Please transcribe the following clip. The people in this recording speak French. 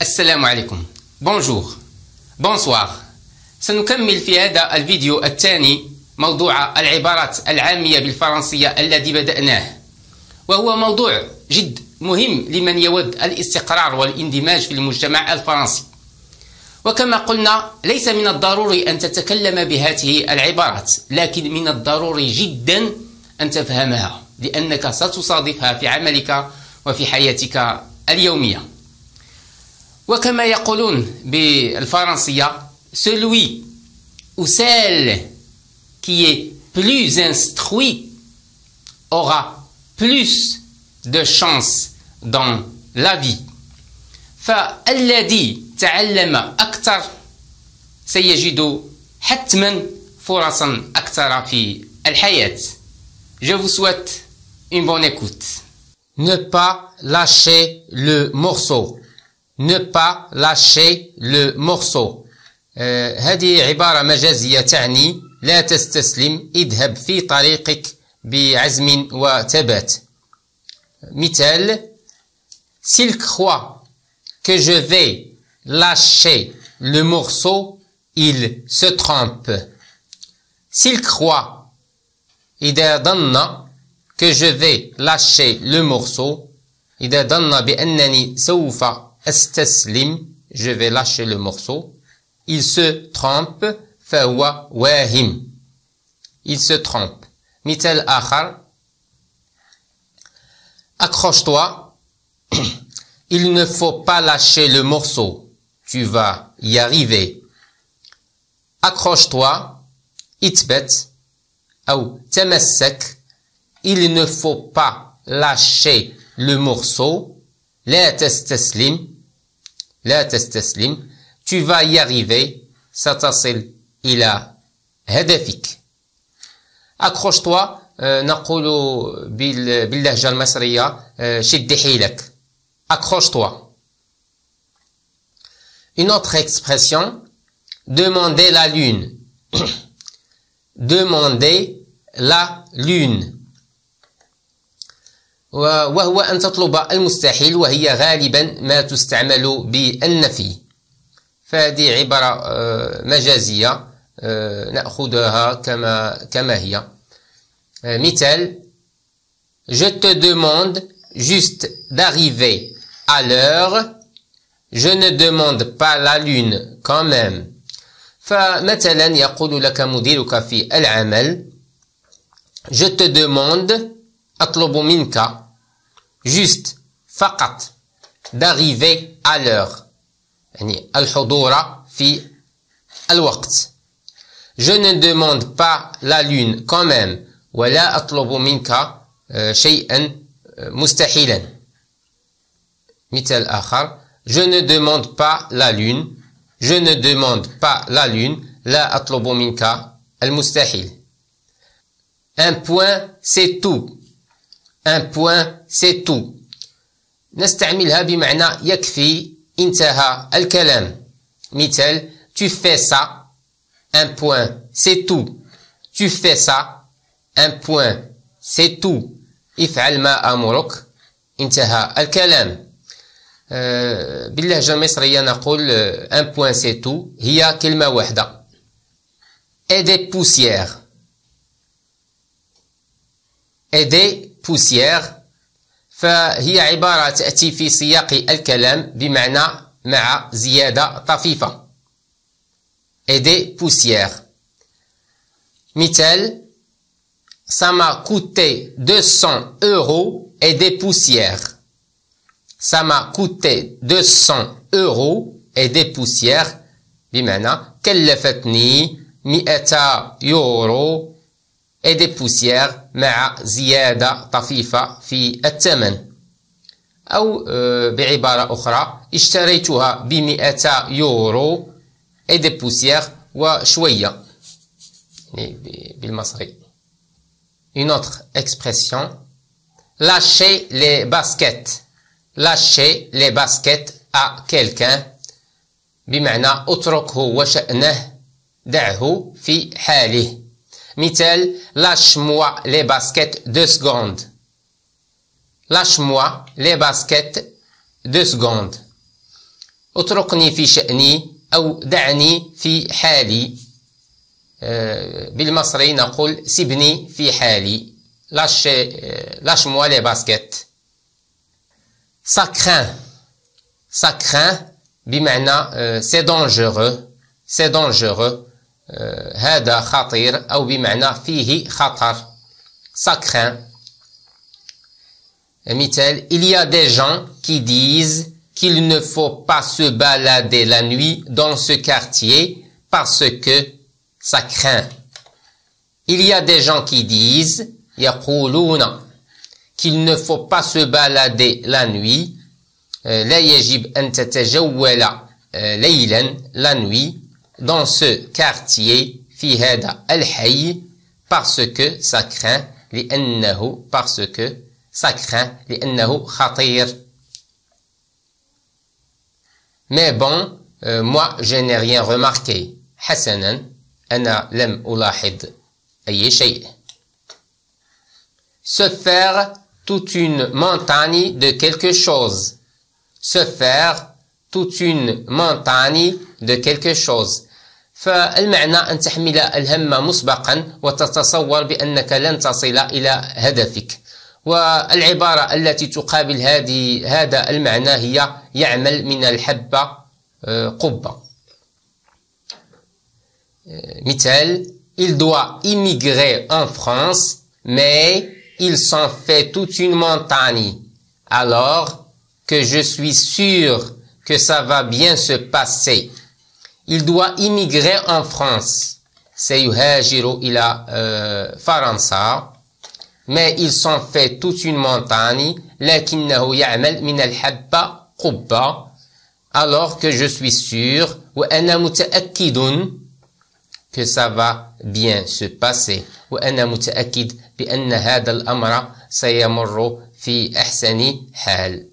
السلام عليكم. بونجور بونسوار. سنكمل في هذا الفيديو الثاني موضوع العبارات العامية بالفرنسية الذي بدأناه، وهو موضوع جد مهم لمن يود الاستقرار والاندماج في المجتمع الفرنسي. وكما قلنا ليس من الضروري أن تتكلم بهذه العبارات، لكن من الضروري جدا أن تفهمها، لأنك ستصادفها في عملك وفي حياتك اليومية. وكما يقولون بالفرنسية celui ou celle qui est plus instruit aura plus de chance dans la vie. فالذي تعلم أكثر سيجد حتما فرصا أكثر في الحياة. Je vous souhaite une bonne écoute. Ne pas lâcher le morceau. Ne pas lâcher le morceau. هذه عبارة مجازية تعني لا تستسلم، اذهب في طريقك بعزم وثبات. مثال: S'il croit que je vais lâcher le morceau, il se trompe. S'il croit، إذا ظن que je vais lâcher le morceau، إذا ظن بأنني سوف أستسلم، je vais lâcher le morceau، il se trompe، فهو واهم. il se trompe. مثال آخر: Accroche-toi, il ne faut pas lâcher le morceau, tu vas y arriver. Accroche-toi، اثبت أو تمسك، il ne faut pas lâcher le morceau، لا تستسلم، لا تستسلم، tu vas y arriver، ستصل إلى هدفك. Accroche-toi نقول باللهجة المصرية شد حيلك. Accroche-toi. Une autre expression: demander la lune. demander la lune. وهو أن تطلب المستحيل، وهي غالبا ما تستعمل بالنفي. فهذه عبارة مجازية نأخذها كما هي. مثال: Je te demande juste d'arriver à l'heure, je ne demande pas la lune quand même. فمثلا يقول لك مديرك في العمل: Je te demande، أطلب منك، juste فقط، d'arriver à l'heure، يعني الحضور في الوقت. Je ne demande pas la lune quand même، ولا أطلب منك شيئا مستحيلا. مثال آخر: Je ne demande pas la lune، je ne demande pas la lune، لا أطلب منك المستحيل. Un point c'est tout. Un point c'est tout. نستعملها بمعنى يكفي، انتهى الكلام. مثال: Tu fais ça. Un point c'est tout. Tu fais ça. Un point c'est tout. افعل ما أمرك، انتهى الكلام. باللهجة المصرية نقول un point c'est tout، هي كلمة واحدة. Et des poussières. Et des poussières، فهي عبارة تأتي في سياق الكلام بمعنى مع زيادة طفيفة. Et des poussières. مثال: Ça m'a coûté 200 € et des poussières. Ça m'a coûté 200 € et des poussières، بمعنى كلفتني 200 يورو et des poussières، مع زيادة طفيفة في الثمن. أو بعبارة أخرى: اشتريتها ب200 يورو et des poussières، وشوية يعني بالمصري. Une autre expression: lâcher les baskets. Lâcher les baskets à quelqu'un، بمعنى اتركه وشأنه، دعه في حاله. مثال: lâche-moi les baskets 2 secondes. Lâche-moi les baskets 2 secondes. اتركني في شأني أو دعني في حالي. بالمصري نقول سيبني في حالي. lâche-moi les baskets. Ça craint. Ça craint بمعنى c'est dangereux. C'est dangereux. هذا خطير أو بمعنى فيه خطر. Ça craint. مثال, il y a des gens qui disent qu'il ne faut pas se balader la nuit dans ce quartier parce que ça craint. Il y a des gens qui disent يقولون qu'il ne faut pas se balader la nuit. لا يجب أن تتجول ليلا la nuit dans ce quartier في هذا الحي parce que ça craint لأنه parce que ça craint لأنه خطير. Mais bon, moi je n'ai rien remarqué. حسنا أنا لم ألاحظ أي شيء. Se faire toute une montagne de quelque chose. Se faire toute une montagne de quelque chose. فالمعنى أن تحمل الهم مسبقا وتتصور بأنك لن تصل إلى هدفك. والعبارة التي تقابل هذا المعنى هي يعمل من الحبة قبة. مثال, il doit immigrer en France, mais il s'en fait toute une montagne, alors que je suis sûr que ça va bien se passer. Il doit immigrer en France. سيهاجر إلى فرنسا. Mais il s'en fait toute une montagne, لكنه يعمل من الحبة قبة, alors que je suis sûr وأنا متأكد que ça va bien se passer. وأنا متأكد بأن هذا الأمر سيمر في أحسن حال.